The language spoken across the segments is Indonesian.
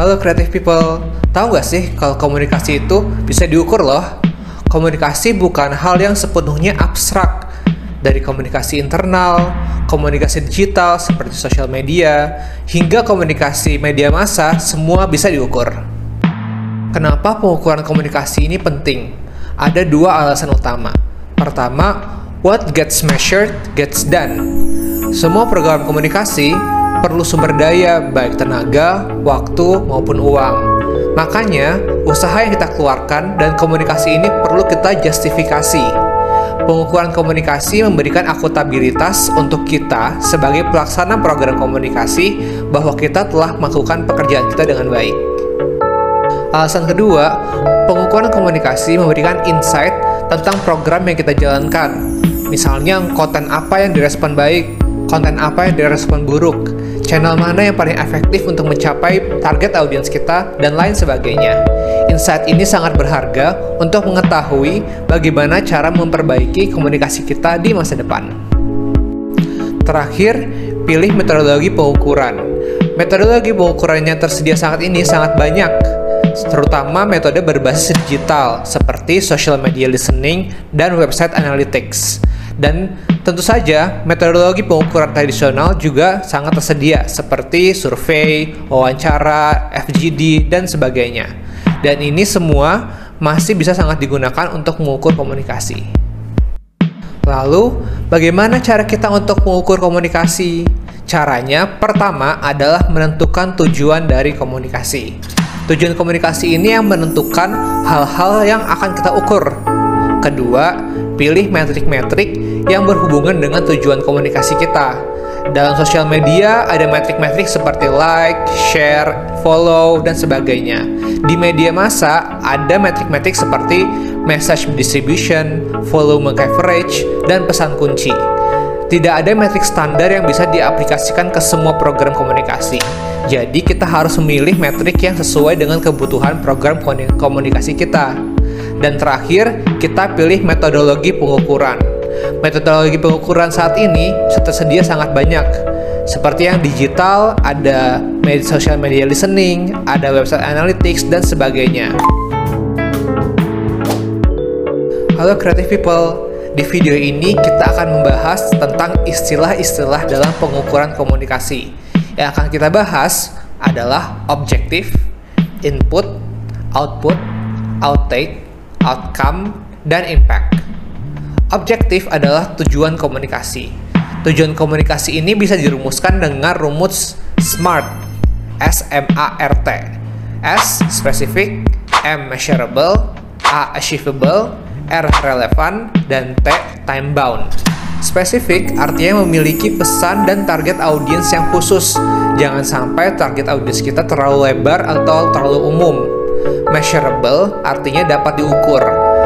Halo creative people, tahu gak sih kalau komunikasi itu bisa diukur loh? Komunikasi bukan hal yang sepenuhnya abstrak. Dari komunikasi internal, komunikasi digital seperti sosial media, hingga komunikasi media massa, semua bisa diukur. Kenapa pengukuran komunikasi ini penting? Ada dua alasan utama. Pertama, what gets measured gets done. Semua program komunikasi perlu sumber daya, baik tenaga, waktu, maupun uang. Makanya, usaha yang kita keluarkan dan komunikasi ini perlu kita justifikasi. Pengukuran komunikasi memberikan akuntabilitas untuk kita sebagai pelaksana program komunikasi bahwa kita telah melakukan pekerjaan kita dengan baik. Alasan kedua, pengukuran komunikasi memberikan insight tentang program yang kita jalankan. Misalnya, konten apa yang direspon baik, konten apa yang direspon buruk, channel mana yang paling efektif untuk mencapai target audiens kita, dan lain sebagainya. Insight ini sangat berharga untuk mengetahui bagaimana cara memperbaiki komunikasi kita di masa depan. Terakhir, pilih metodologi pengukuran. Metodologi pengukuran yang tersedia saat ini sangat banyak, terutama metode berbasis digital seperti social media listening dan website analytics. Dan tentu saja, metodologi pengukuran tradisional juga sangat tersedia, seperti survei, wawancara, FGD, dan sebagainya. Dan ini semua masih bisa sangat digunakan untuk mengukur komunikasi. Lalu, bagaimana cara kita untuk mengukur komunikasi? Caranya, pertama adalah menentukan tujuan dari komunikasi. Tujuan komunikasi ini yang menentukan hal-hal yang akan kita ukur. Kedua, pilih metrik-metrik yang berhubungan dengan tujuan komunikasi kita. Dalam sosial media ada metrik-metrik seperti like, share, follow, dan sebagainya. Di media massa ada metrik-metrik seperti message distribution, volume coverage, dan pesan kunci. Tidak ada metrik standar yang bisa diaplikasikan ke semua program komunikasi. Jadi kita harus memilih metrik yang sesuai dengan kebutuhan program komunikasi kita. Dan terakhir, kita pilih metodologi pengukuran. Metodologi pengukuran saat ini tersedia sangat banyak. Seperti yang digital, ada social media listening, ada website analytics, dan sebagainya. Halo creative people, di video ini kita akan membahas tentang istilah-istilah dalam pengukuran komunikasi. Yang akan kita bahas adalah objektif, input, output, outtake, outcome, dan impact. Objektif adalah tujuan komunikasi. Tujuan komunikasi ini bisa dirumuskan dengan rumus SMART, S-M-A-R-T. S, specific, M, measurable, A, achievable, R, relevant, dan T, time bound. Spesifik artinya memiliki pesan dan target audiens yang khusus. Jangan sampai target audiens kita terlalu lebar atau terlalu umum. Measurable artinya dapat diukur,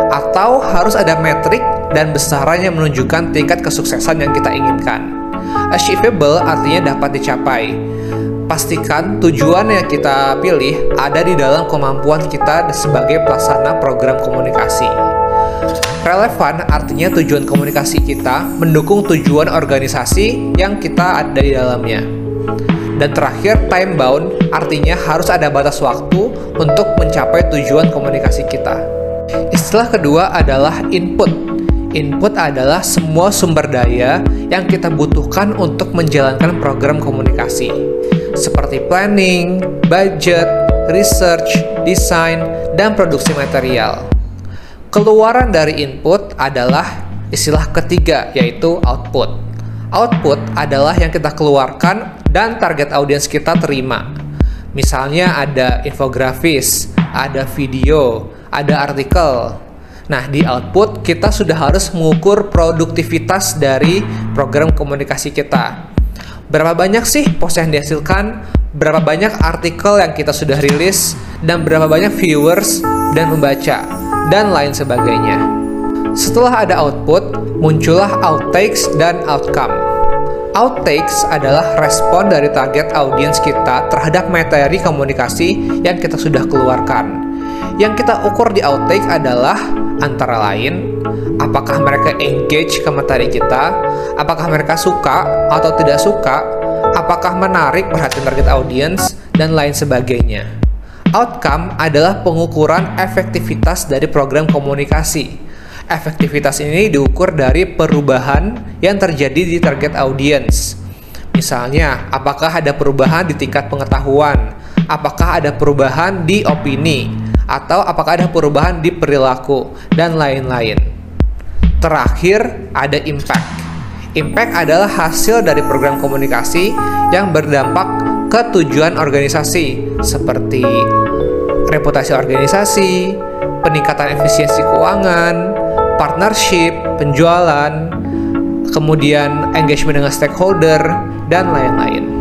atau harus ada metrik dan besaran yang menunjukkan tingkat kesuksesan yang kita inginkan. Achievable artinya dapat dicapai. Pastikan tujuan yang kita pilih ada di dalam kemampuan kita sebagai pelaksana program komunikasi. Relevan artinya tujuan komunikasi kita mendukung tujuan organisasi yang kita ada di dalamnya. Dan terakhir, time bound artinya harus ada batas waktu untuk mencapai tujuan komunikasi kita. Istilah kedua adalah input. Input adalah semua sumber daya yang kita butuhkan untuk menjalankan program komunikasi, seperti planning, budget, research, desain, dan produksi material. Keluaran dari input adalah istilah ketiga, yaitu output. Output adalah yang kita keluarkan dan target audiens kita terima. Misalnya ada infografis, ada video, ada artikel. Nah, di output kita sudah harus mengukur produktivitas dari program komunikasi kita. Berapa banyak sih post yang dihasilkan, berapa banyak artikel yang kita sudah rilis, dan berapa banyak viewers dan pembaca, dan lain sebagainya. Setelah ada output, muncullah outtakes dan outcome. Outtakes adalah respon dari target audiens kita terhadap materi komunikasi yang kita sudah keluarkan. Yang kita ukur di outtake adalah antara lain, apakah mereka engage ke materi kita, apakah mereka suka atau tidak suka, apakah menarik perhatian target audiens, dan lain sebagainya. Outcome adalah pengukuran efektivitas dari program komunikasi. Efektivitas ini diukur dari perubahan yang terjadi di target audience. Misalnya, apakah ada perubahan di tingkat pengetahuan, apakah ada perubahan di opini, atau apakah ada perubahan di perilaku, dan lain-lain. Terakhir, ada impact. Impact adalah hasil dari program komunikasi yang berdampak ke tujuan organisasi, seperti reputasi organisasi, peningkatan efisiensi keuangan, partnership, penjualan, kemudian engagement dengan stakeholder, dan lain-lain.